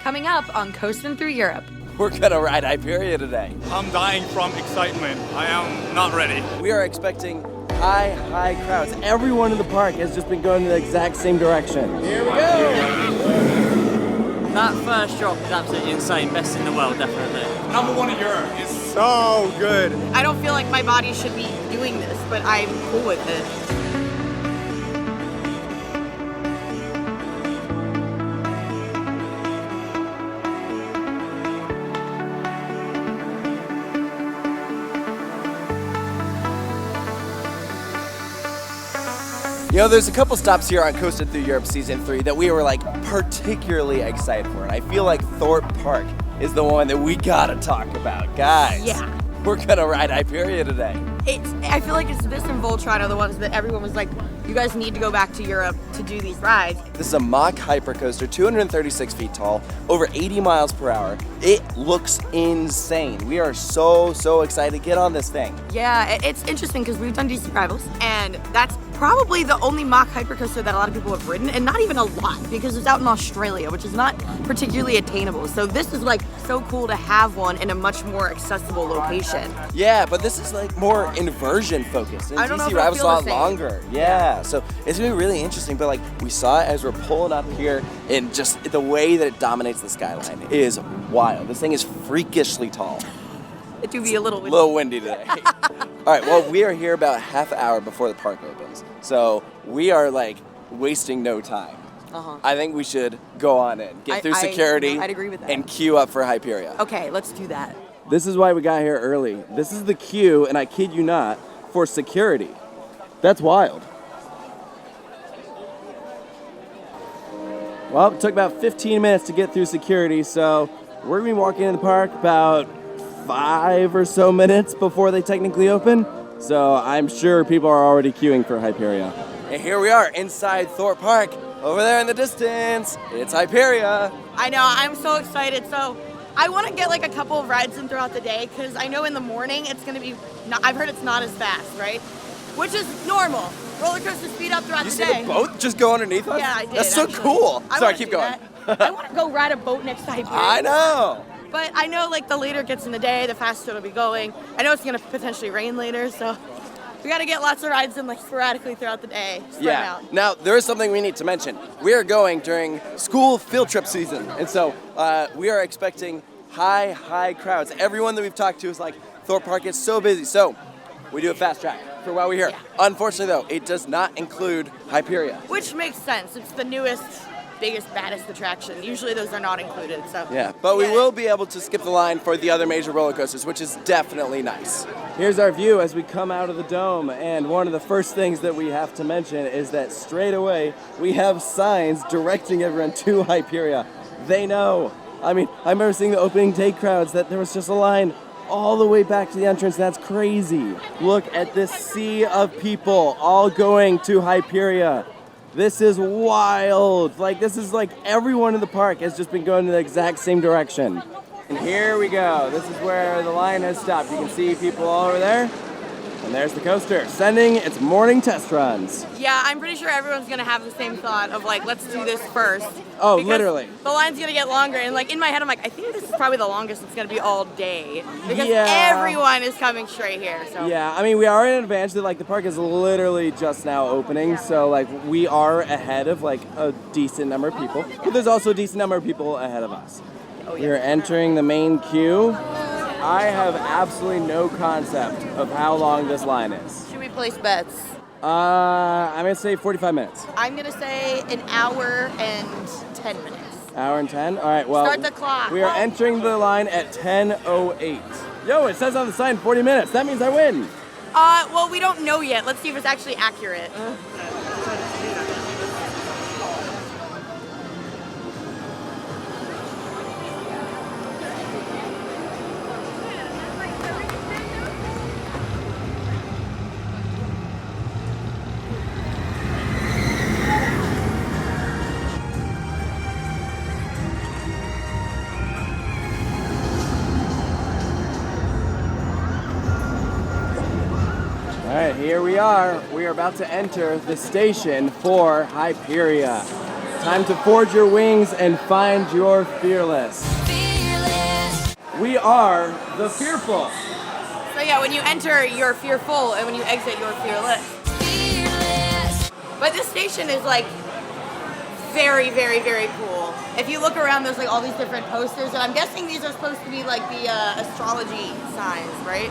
Coming up on Coastin' Through Europe. We're gonna ride Hyperia today. I'm dying from excitement. I am not ready. We are expecting high crowds. Everyone in the park has just been going in the exact same direction. Here we go! That first drop is absolutely insane. Best in the world, definitely. Number one in Europe. It's so good. I don't feel like my body should be doing this, but I'm cool with it. You know, there's a couple stops here on Coastin' Through Europe Season 3 that we were like particularly excited for, and I feel like Thorpe Park is the one that we gotta talk about. Guys, Yeah. we're gonna ride Hyperia today. I feel like it's this and Voltron are the ones that everyone was like, you guys need to go back to Europe to do these rides. This is a mock hypercoaster, 236 feet tall, over 80 miles per hour. It looks insane. We are so excited to get on this thing. Yeah, it's interesting because we've done DC Rivals, and that's probably the only mock hypercoaster that a lot of people have ridden, and not even a lot because it's out in Australia, which is not particularly attainable. So this is like so cool to have one in a much more accessible location. Yeah, but this is like more inversion focused. And I don't know DC if it'll Rivals a feel the lot same. longer. Yeah, so it's gonna be really interesting. But like we saw it as we're pulling up here, and just the way that it dominates the skyline is wild. This thing is freakishly tall. It do be a little A little windy today. All right, well, we are here about half an hour before the park opens. So we are like wasting no time. I think we should go on in, get through security, I'd agree with that. and queue up for Hyperia. Okay, let's do that. This is why we got here early. This is the queue, and I kid you not, for security. That's wild. Well, it took about 15 minutes to get through security, so we're gonna be walking in the park about 5 or so minutes before they technically open. So I'm sure people are already queuing for Hyperia. And here we are inside Thorpe Park. Over there in the distance, it's Hyperia. I know, I'm so excited. So I want to get like a couple of rides in throughout the day because I know in the morning it's going to be, I've heard it's not as fast, right? Which is normal. Roller coasters speed up throughout You the see day. the boat just go underneath us? Yeah, I did. That's so actually. cool. I Sorry, wanna keep do going. that. I want to go ride a boat next to Hyperia. I know. But I know like the later it gets in the day, the faster it'll be going. I know it's going to potentially rain later, so we got to get lots of rides in like sporadically throughout the day. Spread out. Now, there is something we need to mention. We are going during school field trip season, and so we are expecting high crowds. Everyone that we've talked to is like, Thorpe Park is so busy, so we do a fast track for while we're here. Yeah. Unfortunately, though, it does not include Hyperia. Which makes sense. It's the newest, biggest, baddest attraction. Usually those are not included, so. Yeah, but we Yeah. will be able to skip the line for the other major roller coasters, which is definitely nice. Here's our view as we come out of the dome, and one of the first things that we have to mention is that straight away we have signs directing everyone to Hyperia. They know. I mean, I remember seeing the opening day crowds that there was just a line all the way back to the entrance. That's crazy. Look at this sea of people all going to Hyperia. This is wild. Like, this is like everyone in the park has just been going in the exact same direction. And here we go. This is where the line has stopped. You can see people all over there. And there's the coaster, sending its morning test runs. Yeah, I'm pretty sure everyone's gonna have the same thought of like, let's do this first. Oh, Because literally. The line's gonna get longer, and like in my head, I'm like, I think this is probably the longest it's gonna be all day because Yeah. everyone is coming straight here. So Yeah, I mean, we are in an advantage that like the park is literally just now opening, so like we are ahead of like a decent number of people, but there's also a decent number of people ahead of us. We're entering the main queue. I have absolutely no concept of how long this line is. should we place bets? I'm gonna say 45 minutes. I'm gonna say an hour and 10 minutes. Hour and 10? All right, well. Start the clock. We are entering the line at 10:08. Yo, it says on the sign 40 minutes. That means I win. Well, we don't know yet. Let's see if it's actually accurate. All right, here we are. We are about to enter the station for Hyperia. Time to forge your wings and find your fearless. We are the fearful. So yeah, when you enter, you're fearful, and when you exit, you're fearless. But this station is like very, very, very cool. If you look around, there's like all these different posters, and I'm guessing these are supposed to be like the astrology signs, right?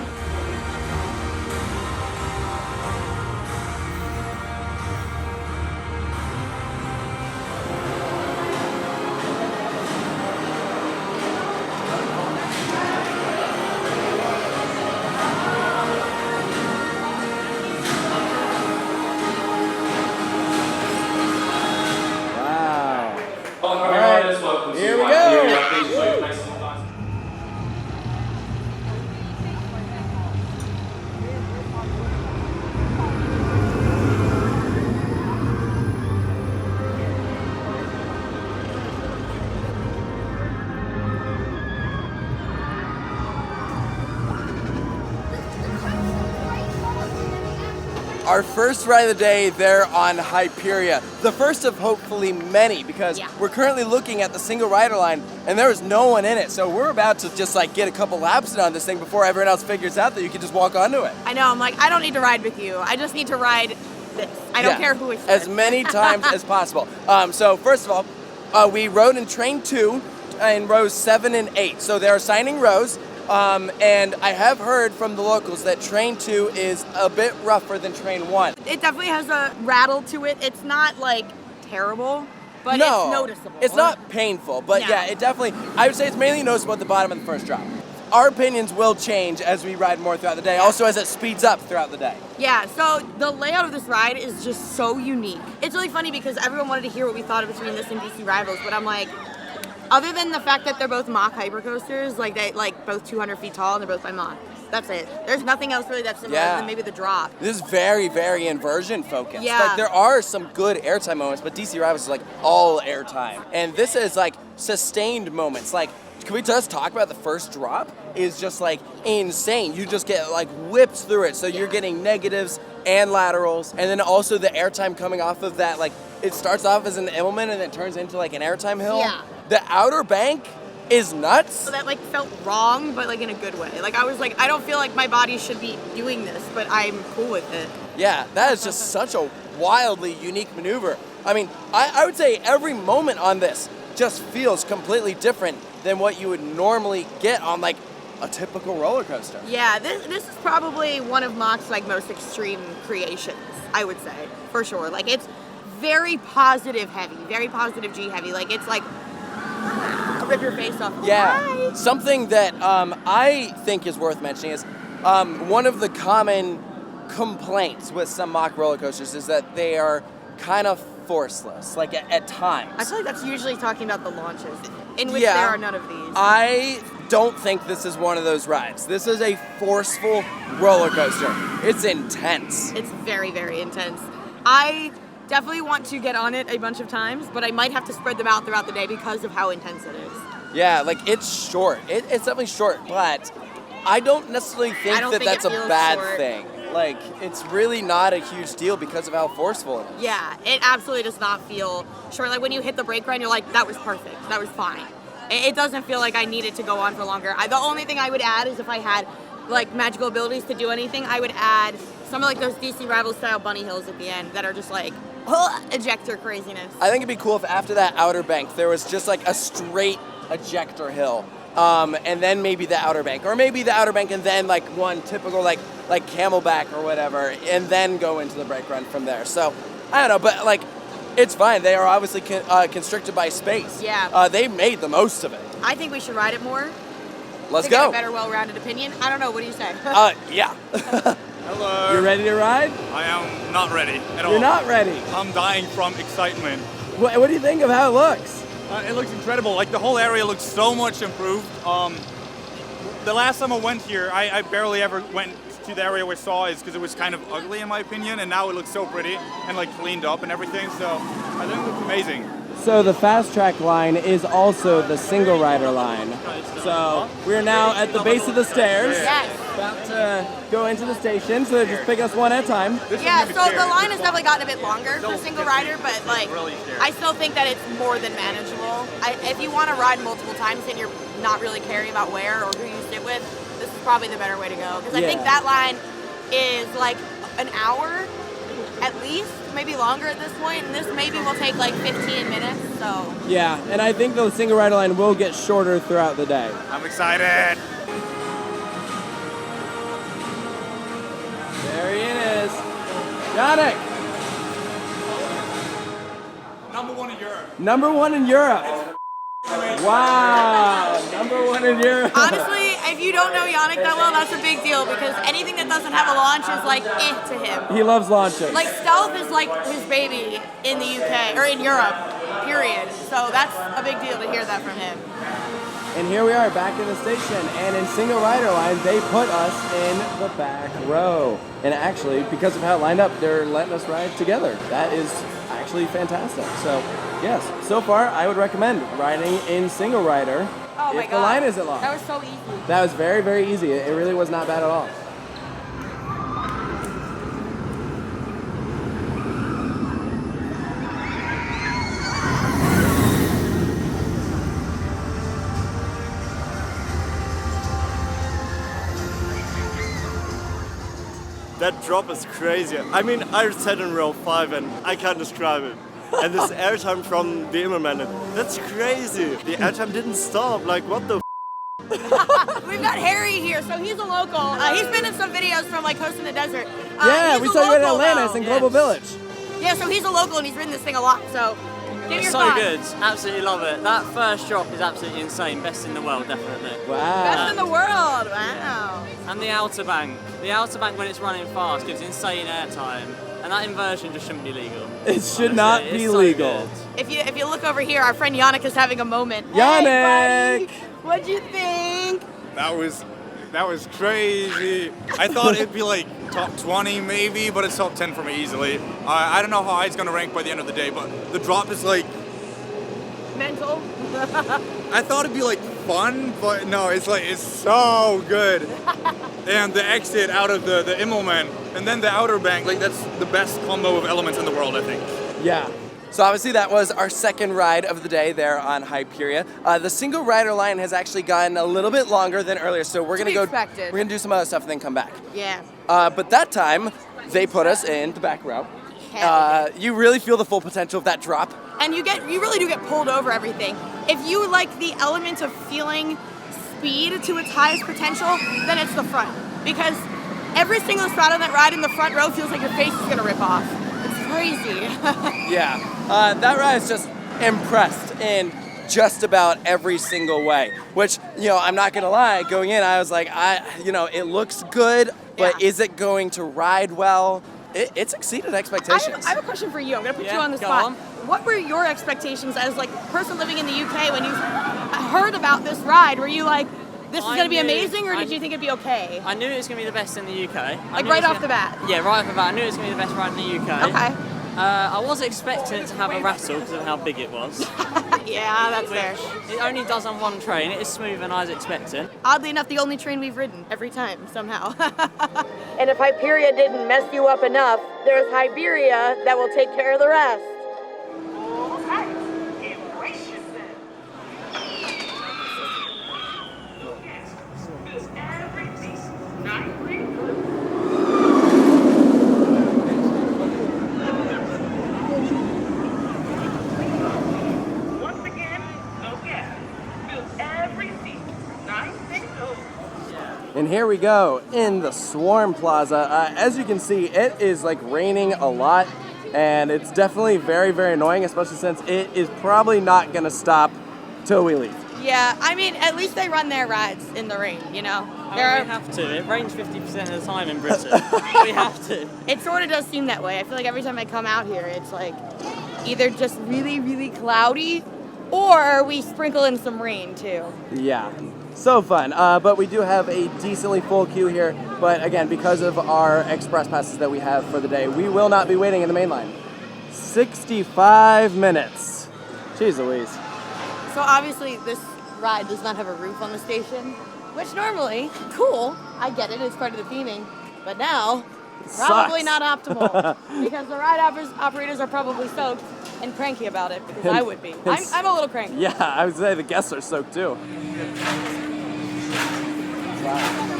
Here we go. Our first ride of the day there on Hyperia. The first of hopefully many, because we're currently looking at the single rider line and there is no one in it. So we're about to just like get a couple laps in on this thing before everyone else figures out that you can just walk onto it. I know, I'm like, I don't need to ride with you. I just need to ride this. I don't care who it's with. As many times as possible. So first of all, we rode in train 2 in rows 7 and 8. So they're assigning rows. And I have heard from the locals that train 2 is a bit rougher than train 1. It definitely has a rattle to it. It's not like terrible, but it's noticeable. It's not painful, but yeah, it definitely, I would say it's mainly noticeable at the bottom of the first drop. Our opinions will change as we ride more throughout the day, also as it speeds up throughout the day. Yeah, so the layout of this ride is just so unique. It's really funny because everyone wanted to hear what we thought of between this and DC Rivals, but I'm like, other than the fact that they're both Mach hypercoasters, like they both 200 feet tall and they're both by Mach. That's it. There's nothing else really that's similar than maybe the drop. This is very, very inversion focused. Yeah. Like there are some good airtime moments, but DC Rivals is like all airtime. And this is like sustained moments. Like, can we just talk about the first drop? Is just like insane. You just get like whipped through it. So you're getting negatives and laterals. And then also the airtime coming off of that, like it starts off as an Immelman and it turns into like an airtime hill. Yeah. The outer bank is nuts. So that like felt wrong, but like in a good way. Like I was like, I don't feel like my body should be doing this, but I'm cool with it. Yeah, that is just such a wildly unique maneuver. I mean, I would say every moment on this just feels completely different than what you would normally get on like a typical roller coaster. Yeah, this is probably one of Mach's like most extreme creations, I would say, for sure. Like it's very positive heavy, very positive G heavy. Like it's like rip your face off. Yeah, Hi. something that I think is worth mentioning is one of the common complaints with some Mach roller coasters is that they are kind of forceless, like at times. I feel like that's usually talking about the launches, in which there are none of these. I don't think this is one of those rides. This is a forceful roller coaster. It's intense. It's very, very intense. I definitely want to get on it a bunch of times, but I might have to spread them out throughout the day because of how intense it is. Yeah, like it's short. It's definitely short, but I don't necessarily think that's a bad thing. Like, it's really not a huge deal because of how forceful it is. Yeah, it absolutely does not feel short. Like when you hit the brake run, you're like, that was perfect. That was fine. It doesn't feel like I need it to go on for longer. The only thing I would add is if I had like magical abilities to do anything, I would add some of like those DC Rivals style bunny hills at the end that are just like ejector craziness. I think it'd be cool if after that outer bank there was just like a straight ejector hill, and then maybe the outer bank, or maybe the outer bank and then like one typical like camelback or whatever, and then go into the brake run from there. So I don't know, but like it's fine. They are obviously constricted by space. Yeah. They made the most of it. I think we should ride it more. Let's to go. Get a better, well-rounded opinion. I don't know. What do you say? Yeah. Hello. You ready to ride? I am not ready at all. You're not ready. I'm dying from excitement. What do you think of how it looks? It looks incredible. Like the whole area looks so much improved. The last time I went here, I barely ever went to the area we saw is because it was kind of ugly in my opinion, and now it looks so pretty and like cleaned up and everything. So I think it looks amazing. So the fast track line is also the single rider line. So we're now at the base of the stairs. Yes. About to go into the station, so just pick us one at a time. Yeah, so the line has definitely gotten a bit longer for single rider, but like I still think that it's more than manageable. If you want to ride multiple times and you're not really caring about where or who you sit with, this is probably the better way to go. Because I think that line is like an hour at least, maybe longer at this point, and this maybe will take like 15 minutes, so. Yeah, and I think the single rider line will get shorter throughout the day. I'm excited. There he is. Yannick! #1 in Europe. Number 1 in Europe. Wow, number 1 in Europe. Honestly, if you don't know Yannick that well, that's a big deal because anything that doesn't have a launch is like to him. He loves launches. Like stealth is like his baby in the UK or in Europe, period. So that's a big deal to hear that from him. And here we are back in the station, and in single rider line, they put us in the back row. And actually, because of how it lined up, they're letting us ride together. That is actually fantastic. So, yes, so far, I would recommend riding in single rider if the line isn't long. That was so easy. That was very, very easy. It really was not bad at all. That drop is crazy. I mean, I sat in row 5 and I can't describe it. And this airtime from the Immelman, that's crazy. The airtime didn't stop. Like, what the We've got Harry here, so he's a local. He's been in some videos from like Coast in the Desert. Yeah, we saw you at Atlantis in Global Village. Yeah, so he's a local and he's ridden this thing a lot, so give your So thoughts. good, absolutely love it. That first drop is absolutely insane, best in the world, definitely. Wow. Best in the world, wow. And the outer bank when it's running fast gives insane airtime, and that inversion just shouldn't be legal. It should not Honestly, be it's so legal. good. If you look over here, our friend Yannick is having a moment. Yannick! Hey, buddy, what'd you think? That was crazy. I thought it'd be like top 20 maybe, but it's top 10 for me easily. I don't know how high it's gonna rank by the end of the day, but the drop is like Mental. I thought it'd be like fun, but no, it's so good. And the exit out of the Immelman and then the outer bank, like that's the best combo of elements in the world, I think. Yeah. So obviously that was our second ride of the day there on Hyperia. The single rider line has actually gotten a little bit longer than earlier, so we're gonna expected. We're gonna do some other stuff and then come back. Yeah. But that time they put us in the back row. You really feel the full potential of that drop. And you really do get pulled over everything. If you like the element of feeling speed to its highest potential, then it's the front. Because every single spot on that ride in the front row feels like your face is gonna rip off. It's crazy. Yeah, that ride is just impressed in just about every single way. Which, I'm not gonna lie, going in, I was like, it looks good, but is it going to ride well? It's exceeded expectations. I have a question for you. I'm gonna put you on the go spot. on. What were your expectations as like a person living in the UK when you heard about this ride? Were you like, this is gonna be amazing, or did you think it'd be okay? I knew it was going to be the best in the UK. Like right off the bat? Yeah, right off the bat. I knew it was going to be the best ride in the UK. Okay. I was expecting it to have a rattle because of how big it was. Yeah, that's fair. It only does on one train. It is smoother than I was expecting. Oddly enough, the only train we've ridden every time, somehow. And if Hyperia didn't mess you up enough, there's Hyperia that will take care of the rest. And here we go in the Swarm Plaza. As you can see, it is like raining a lot, and it's definitely very, very annoying, especially since it is probably not gonna stop till we leave. Yeah, I mean, at least they run their rides in the rain, We have to. It rains 50% of the time in Britain. We have to. It sort of does seem that way. I feel like every time I come out here, it's like either just really, really cloudy, or we sprinkle in some rain too. Yeah, so fun. But we do have a decently full queue here. But again, because of our express passes that we have for the day, we will not be waiting in the main line. 65 minutes. Jeez Louise. So obviously this ride does not have a roof on the station, which normally, cool, I get it, it's part of the theming, but now, probably Sucks. not optimal, because the ride operators are probably soaked and cranky about it, because I would be. I'm a little cranky. Yeah, I would say the guests are soaked too. Wow.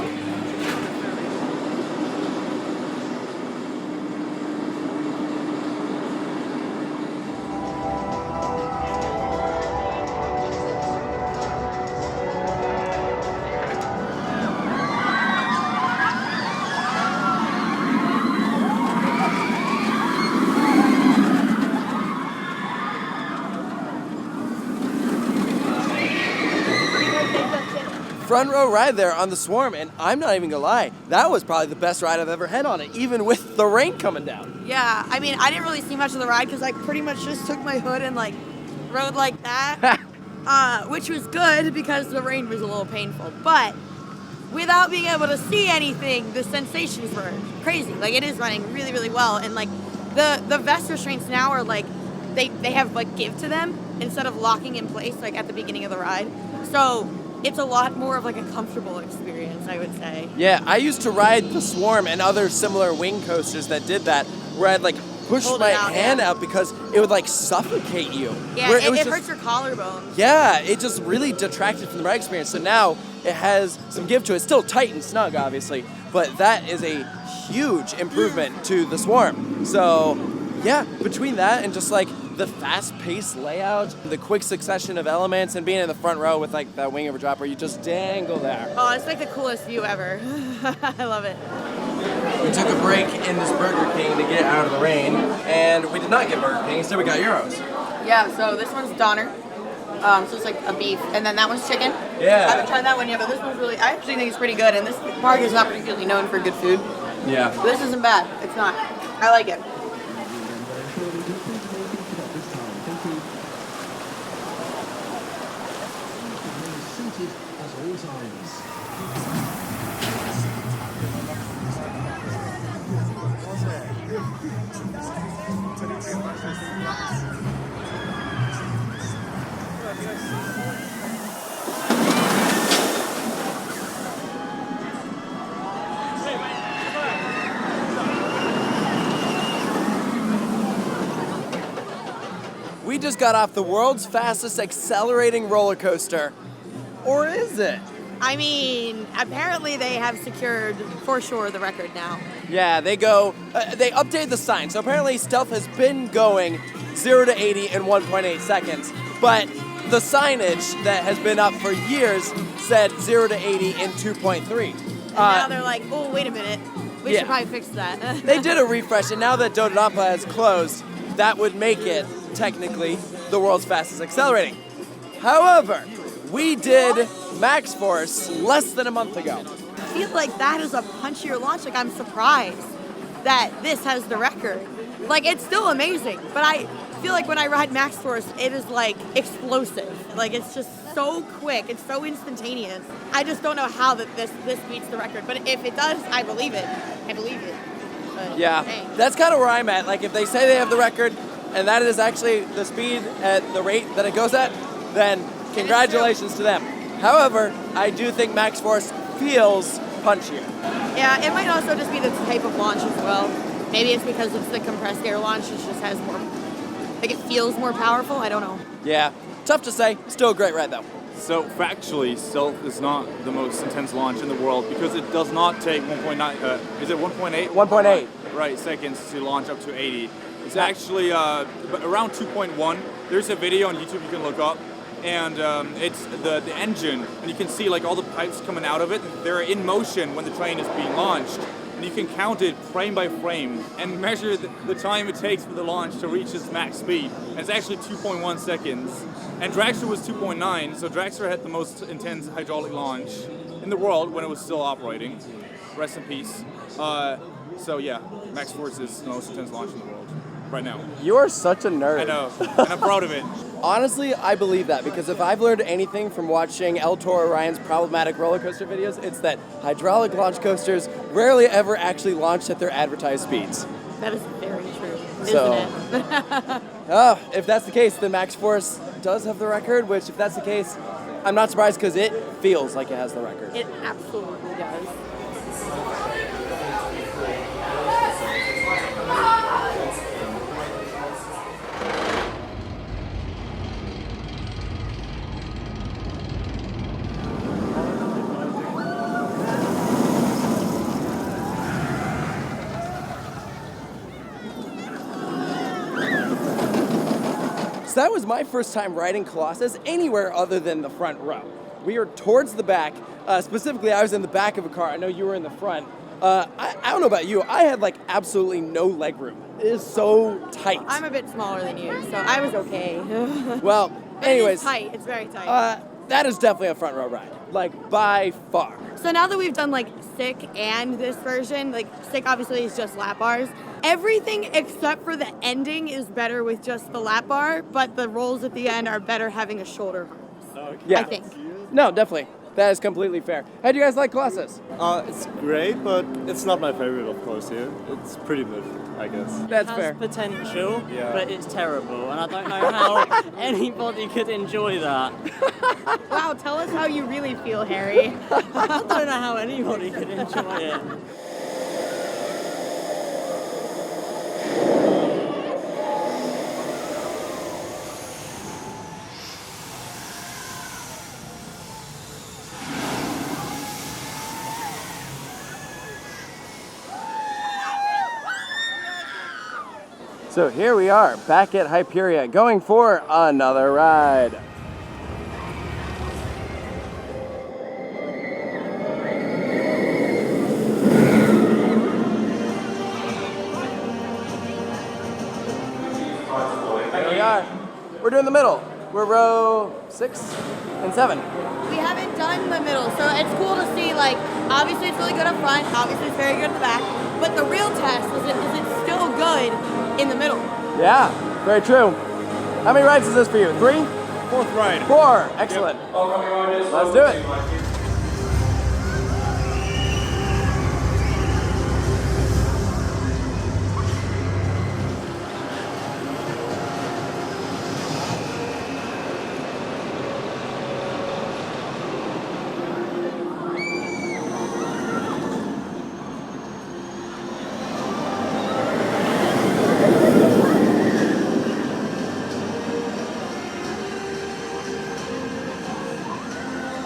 Front row ride there on the Swarm, and I'm not even gonna lie, that was probably the best ride I've ever had on it, even with the rain coming down. Yeah, I mean, I didn't really see much of the ride because I pretty much just took my hood and like rode like that, which was good because the rain was a little painful. But without being able to see anything, the sensations were crazy. Like it is running really, really well, and like the vest restraints now are like they have like give to them instead of locking in place like at the beginning of the ride. So it's a lot more of like a comfortable experience, I would say. Yeah, I used to ride the Swarm and other similar wing coasters that did that, where I'd like push Hold my it out, hand yeah. out because it would like suffocate you. Yeah, Where it was hurts your collarbones. Yeah, it just really detracted from the ride experience. So now it has some give to it. It's still tight and snug, obviously, but that is a huge improvement to the Swarm. So yeah, between that and just like the fast-paced layout, the quick succession of elements, and being in the front row with like that wing over drop where you just dangle there. Oh, it's like the coolest view ever. I love it. We took a break in this Burger King to get out of the rain, and we did not get Burger King, instead we got Euros. Yeah, so this one's Donner. So it's like a beef, and then that one's chicken. Yeah. I haven't tried that one yet, but this one's really, I actually think it's pretty good, and this park is not particularly known for good food. Yeah. But this isn't bad. It's not. I like it. We just got off the world's fastest accelerating roller coaster. Or is it? I mean, apparently they have secured, for sure, the record now. Yeah, they updated the sign. So apparently Stealth has been going 0 to 80 in 1.8 seconds. But the signage that has been up for years said 0 to 80 in 2.3. And now they're like, oh, wait a minute. We should probably fix that. They did a refresh, and now that Dodonapa has closed, that would make it, technically, the world's fastest accelerating. However, we did Max Force less than a month ago. I feel like that is a punchier launch. Like, I'm surprised that this has the record. Like, it's still amazing, but I feel like when I ride Max Force, it is like explosive. Like, it's just so quick. It's so instantaneous. I just don't know how that this beats the record, but if it does, I believe it. I believe it. But, Yeah, dang. that's kind of where I'm at. Like, if they say they have the record, and that is actually the speed at the rate that it goes at, then congratulations to them. However, I do think Max Force feels punchier. Yeah, it might also just be the type of launch as well. Maybe it's because it's the compressed air launch. It just has more, like it feels more powerful. I don't know. Yeah, tough to say. Still a great ride though. So factually, Stealth is not the most intense launch in the world because it does not take 1.9, is it 1.8? 1.8. Right, seconds to launch up to 80. It's actually around 2.1. There's a video on YouTube you can look up, and it's the engine, and you can see like all the pipes coming out of it. They're in motion when the train is being launched, and you can count it frame by frame and measure the time it takes for the launch to reach its max speed. And it's actually 2.1 seconds. And Dragster was 2.9, so Dragster had the most intense hydraulic launch in the world when it was still operating. Rest in peace. So yeah, Max Force is the most intense launch in the world right now. You are such a nerd. I know, and I'm proud of it. Honestly, I believe that because if I've learned anything from watching El Toro Ryan's problematic roller coaster videos, it's that hydraulic launch coasters rarely ever actually launch at their advertised speeds. That is very true, So- isn't it? Oh, if that's the case, then Max Force does have the record, which if that's the case, I'm not surprised because it feels like it has the record. It absolutely does. So that was my first time riding Colossus anywhere other than the front row. We are towards the back. Specifically, I was in the back of a car. I know you were in the front. I don't know about you. I had like absolutely no leg room. It is so tight. I'm a bit smaller than you, so I was okay. Well, anyways. It's tight. It's very tight. That is definitely a front row ride. Like, by far. So now that we've done like Sick and this version, like Sick obviously is just lap bars. Everything except for the ending is better with just the lap bar, but the rolls at the end are better having a shoulder harness. Yeah. I think. No, definitely. That is completely fair. How do you guys like Colossus? It's great, but it's not my favorite, of course, here. It's pretty good, I guess. That's It fair. has potential, Yeah. but it's terrible, and I don't know how anybody could enjoy that. Wow, tell us how you really feel, Harry. I don't know how anybody could enjoy it. So here we are, back at Hyperia, going for another ride. Here we are. We're doing the middle. We're row 6 and 7. We haven't done the middle, so it's cool to see, like, obviously it's really good up front, obviously it's very good at the back, but the real test is it still good in the middle? Yeah, very true. How many rides is this for you? 3? Fourth ride. 4. Excellent. Let's do it.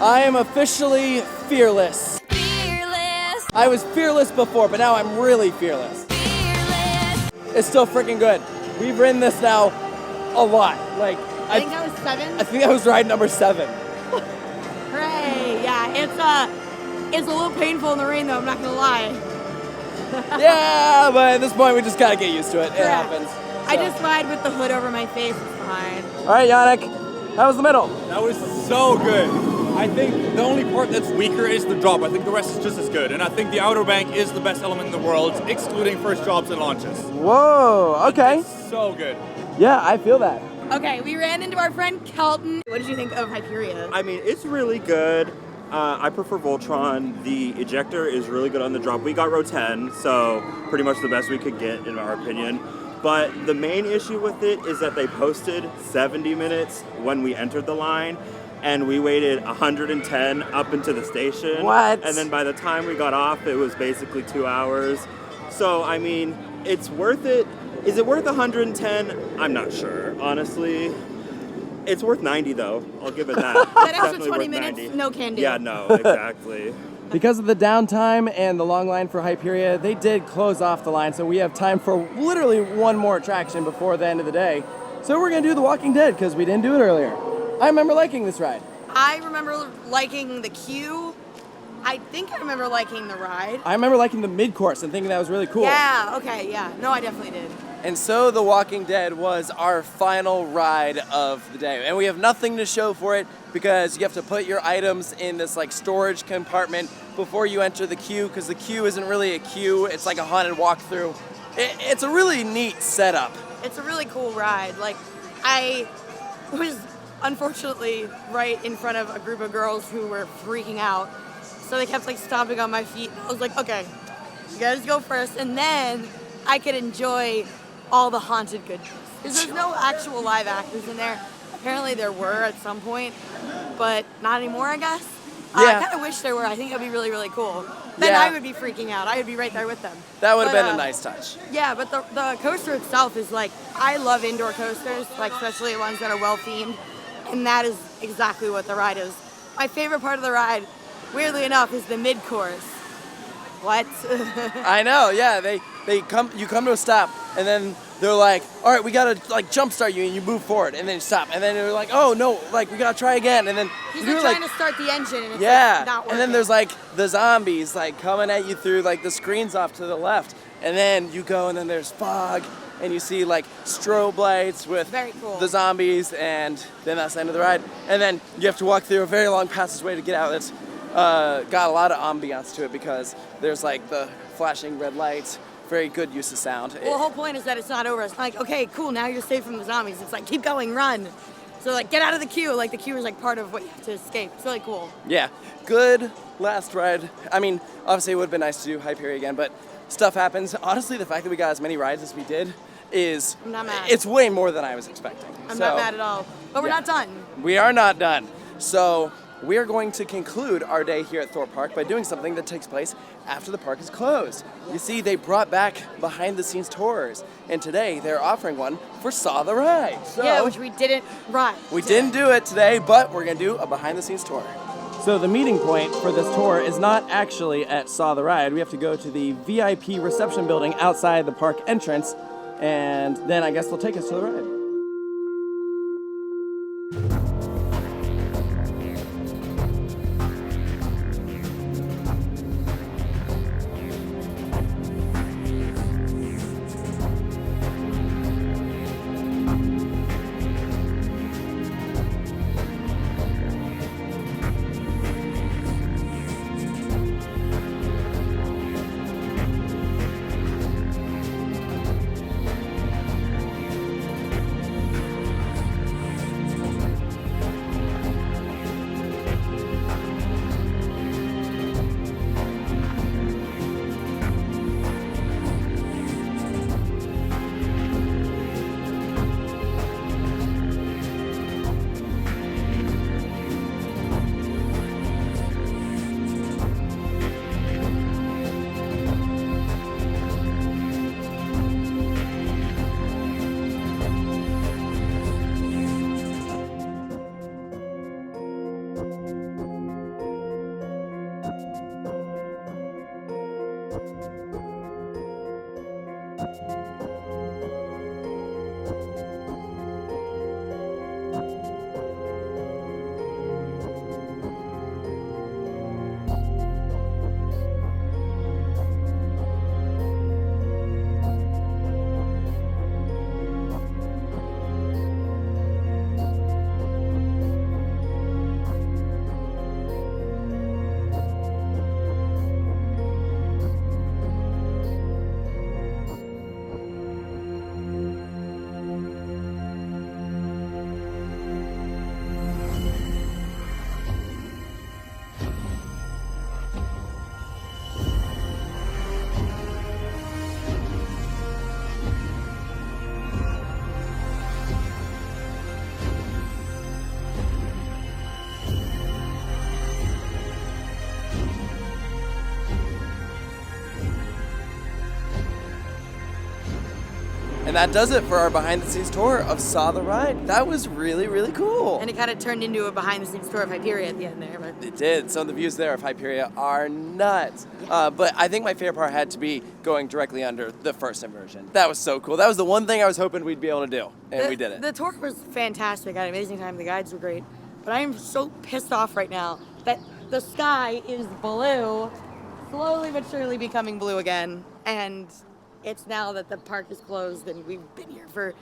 I am officially fearless. Fearless. I was fearless before, but now I'm really fearless. Fearless. It's still freaking good. We've ridden this now a lot. Like, I think that was 7. I think that was ride number 7. Hooray! Yeah, it's a little painful in the rain though, I'm not gonna lie. Yeah, but at this point we just gotta get used to it. It Correct. happens. I So. just ride with the hood over my face, it's fine. All right, Yannick, how was the middle? That was so good. I think the only part that's weaker is the drop. I think the rest is just as good. And I think the outer bank is the best element in the world, excluding first drops and launches. Whoa, okay. It's so good. Yeah, I feel that. Okay, we ran into our friend Kelton. What did you think of Hyperia? I mean, it's really good. I prefer Voltron. The ejector is really good on the drop. We got row 10, so pretty much the best we could get in our opinion. But the main issue with it is that they posted 70 minutes when we entered the line, and we waited 110 up into the station. What? And then by the time we got off, it was basically 2 hours. So, I mean, it's worth it. Is it worth 110? I'm not sure, honestly. It's worth 90 though. I'll give it that. That It's extra definitely 20 worth minutes, 90. no can do. Yeah, no, exactly. Because of the downtime and the long line for Hyperia, they did close off the line, so we have time for literally one more attraction before the end of the day. So we're gonna do The Walking Dead because we didn't do it earlier. I remember liking this ride. I remember liking the queue. I think I remember liking the ride. I remember liking the mid-course and thinking that was really cool. Yeah, okay, yeah. No, I definitely did. And so The Walking Dead was our final ride of the day. And we have nothing to show for it because you have to put your items in this like storage compartment before you enter the queue, because the queue isn't really a queue, it's like a haunted walkthrough. It's a really neat setup. It's a really cool ride. Like, I was unfortunately right in front of a group of girls who were freaking out. So they kept like stomping on my feet. I was like, okay, you guys go first, and then I could enjoy all the haunted goodness. Because there's no actual live actors in there. Apparently there were at some point, but not anymore, I guess. Yeah. I kind of wish there were. I think it would be really, really cool. Then Yeah. I would be freaking out. I would be right there with them. That would have But, been a nice touch. Yeah, but the coaster itself is like, I love indoor coasters, like especially ones that are well themed, and that is exactly what the ride is. My favorite part of the ride, weirdly enough, is the mid-course. What? I know, yeah. You come to a stop, and then they're like, all right, we gotta like jumpstart you, and you move forward, and then you stop, and then they're like, oh no, like we gotta try again, and then He's you do, like trying to start the engine, and it's yeah, like, not working. and then there's like the zombies like coming at you through like the screens off to the left, and then you go, and then there's fog, and you see like strobe lights with Very cool. the zombies, and then that's the end of the ride, and then you have to walk through a very long passageway to get out. It's got a lot of ambiance to it because there's like the flashing red lights. Very good use of sound. Well, the whole point is that it's not over. It's not like, okay, cool, now you're safe from the zombies. It's like, keep going, run. So like, get out of the queue. Like the queue is like part of what you have to escape. It's really cool. Yeah, good last ride. I mean, obviously it would have been nice to do Hyperia again, but stuff happens. Honestly, the fact that we got as many rides as we did is, I'm not mad. it's way more than I was expecting. I'm not mad at all. But we're yeah. not done. We are not done. So we are going to conclude our day here at Thorpe Park by doing something that takes place after the park is closed. You see, they brought back behind-the-scenes tours, and today they're offering one for Saw the Ride. So Yeah, which we didn't ride. we didn't do it today, but we're gonna do a behind-the-scenes tour. So the meeting point for this tour is not actually at Saw the Ride. We have to go to the VIP reception building outside the park entrance, and then I guess they'll take us to the ride. And that does it for our behind-the-scenes tour of Saw the Ride. That was really, really cool. And it kind of turned into a behind-the-scenes tour of Hyperia at the end there. But It did. Some of the views there of Hyperia are nuts. But I think my favorite part had to be going directly under the first inversion. That was so cool. That was the one thing I was hoping we'd be able to do, and we did it. The tour was fantastic. I had an amazing time. The guides were great. But I am so pissed off right now that the sky is blue, slowly but surely becoming blue again. And it's now that the park is closed and we've been here for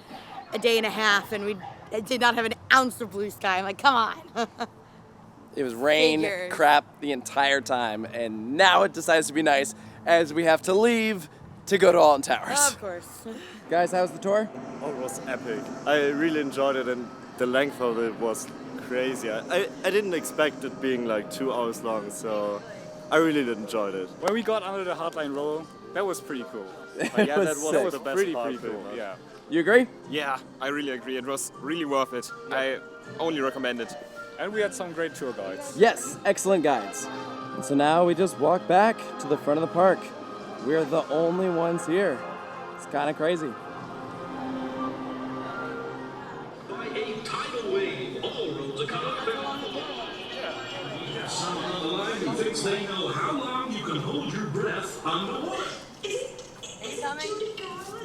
a day and a half and we did not have an ounce of blue sky. I'm like, come on. It was rain, Figures. crap the entire time, and now it decides to be nice as we have to leave to go to Alton Towers. Of course. Guys, how was the tour? Oh, it was epic. I really enjoyed it, and the length of it was crazy. I didn't expect it being like 2 hours long, so I really did enjoy it. When we got under the hardline roll, that was pretty cool. Yeah, that was was sick. the best pretty part. cool. pretty much. Yeah. You agree? Yeah, I really agree. It was really worth it. I only recommend it. And we had some great tour guides. Yes, excellent guides. And so now we just walk back to the front of the park. We are the only ones here. It's kind of crazy. By a tidal wave, all roads are cut off. We have someone on the line who thinks they know how long you can hold your breath underwater.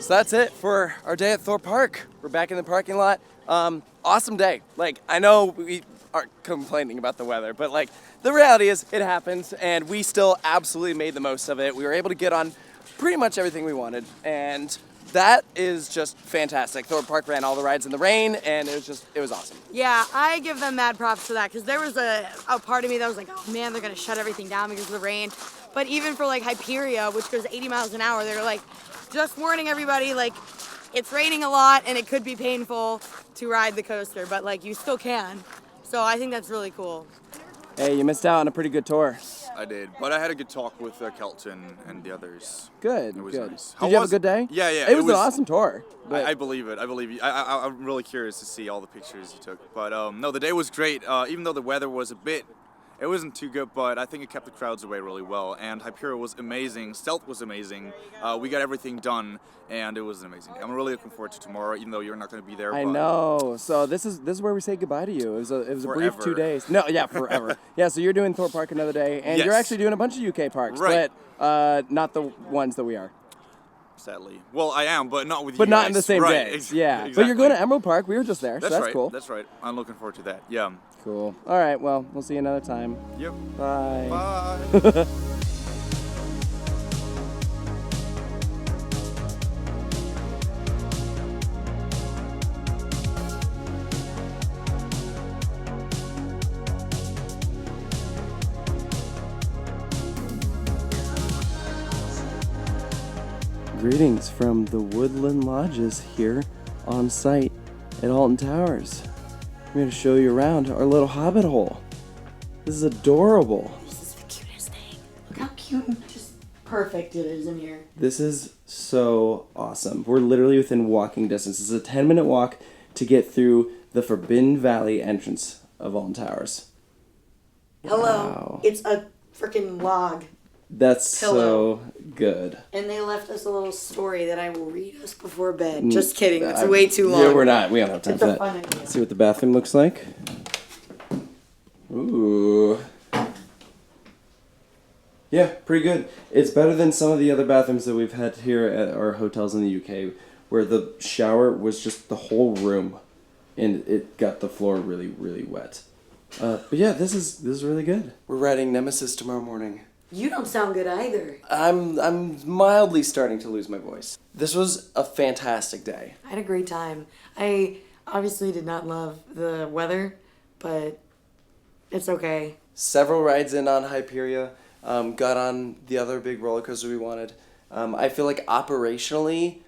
So that's it for our day at Thorpe Park. We're back in the parking lot. Awesome day. Like, I know we aren't complaining about the weather, but like, the reality is it happened and we still absolutely made the most of it. We were able to get on pretty much everything we wanted, and that is just fantastic. Thorpe Park ran all the rides in the rain, and it was awesome. Yeah, I give them mad props for that, because there was a part of me that was like, oh man, they're gonna shut everything down because of the rain. But even for like Hyperia, which goes 80 miles an hour, they're like, just warning everybody, like, it's raining a lot and it could be painful to ride the coaster, but like, you still can. So I think that's really cool. Hey, you missed out on a pretty good tour. I did, but I had a good talk with Kelton and the others. Good, It was good. nice. Did you have a good day? Yeah, yeah. It was an awesome tour. but- I believe it. I believe you. I'm really curious to see all the pictures you took. But no, the day was great. Even though the weather was it wasn't too good, but I think it kept the crowds away really well. And Hyperia was amazing. Stealth was amazing. We got everything done, and it was amazing. I'm really looking forward to tomorrow, even though you're not going to be there. I but know. So this is where we say goodbye to you. It was a brief Forever. 2 days. No, yeah, forever. Yeah, so you're doing Thorpe Park another day, and you're Yes. actually doing a bunch of UK parks, Right. but not the ones that we are. Sadly, well, I am, but not with you. But not in guys. the same right. day. ex- Yeah, exactly. but you're going to Emerald Park. We were just there, That's so that's right. cool. That's right. I'm looking forward to that. Yeah. Cool. All right. Well, we'll see you another time. Yep. Bye. Bye. Greetings from the Woodland Lodges here on site at Alton Towers. I'm going to show you around our little hobbit hole. This is adorable. This is the cutest thing. Look how cute and just perfect it is in here. This is so awesome. We're literally within walking distance. This is a 10-minute walk to get through the Forbidden Valley entrance of Alton Towers. Hello. Wow. It's a freaking log. That's Pillow. so good. And they left us a little story that I will read us before bed. Just kidding. It's I- way too long. Yeah, we're not. We don't have time It's for a that. fun idea. Let's see what the bathroom looks like. Ooh. Yeah, pretty good. It's better than some of the other bathrooms that we've had here at our hotels in the UK, where the shower was just the whole room, and it got the floor really, really wet. But yeah, this is really good. We're riding Nemesis tomorrow morning. You don't sound good either. I'm mildly starting to lose my voice. This was a fantastic day. I had a great time. I obviously did not love the weather, but it's okay. Several rides in on Hyperia. Got on the other big roller coaster we wanted. I feel like operationally,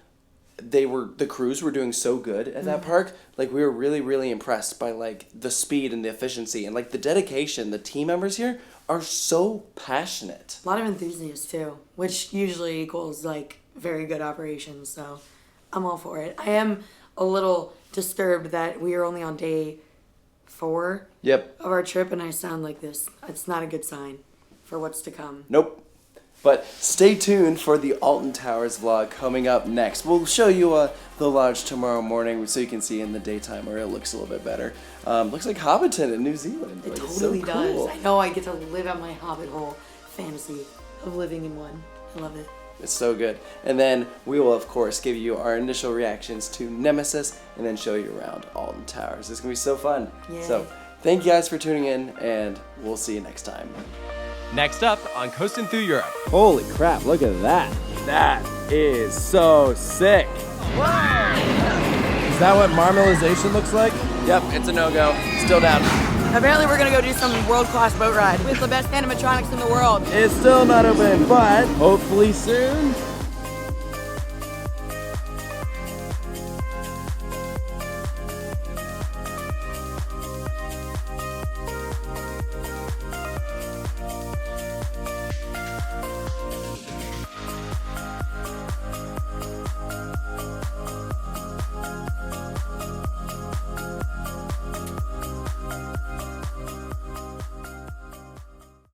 the crews were doing so good at that park. Like, we were really, really impressed by like the speed and the efficiency and like the dedication. The team members here are so passionate. A lot of enthusiasts too, which usually equals like very good operations, so I'm all for it. I am a little disturbed that we are only on day 4 Yep. of our trip and I sound like this. It's not a good sign for what's to come. Nope. But stay tuned for the Alton Towers vlog coming up next. We'll show you the lodge tomorrow morning so you can see in the daytime where it looks a little bit better. Looks like Hobbiton in New Zealand. It Like, it's totally so does. cool. I know I get to live out my Hobbit hole fantasy of living in one. I love it. It's so good. And then we will, of course, give you our initial reactions to Nemesis and then show you around Alton Towers. It's going to be so fun. Yay. So thank you guys for tuning in, and we'll see you next time. Next up on Coastin' Through Europe. Holy crap, look at that. That is so sick. Is that what marmalization looks like? Yep, it's a no-go. Still down. Apparently we're gonna go do some world-class boat ride with the best animatronics in the world. It's still not open, but hopefully soon.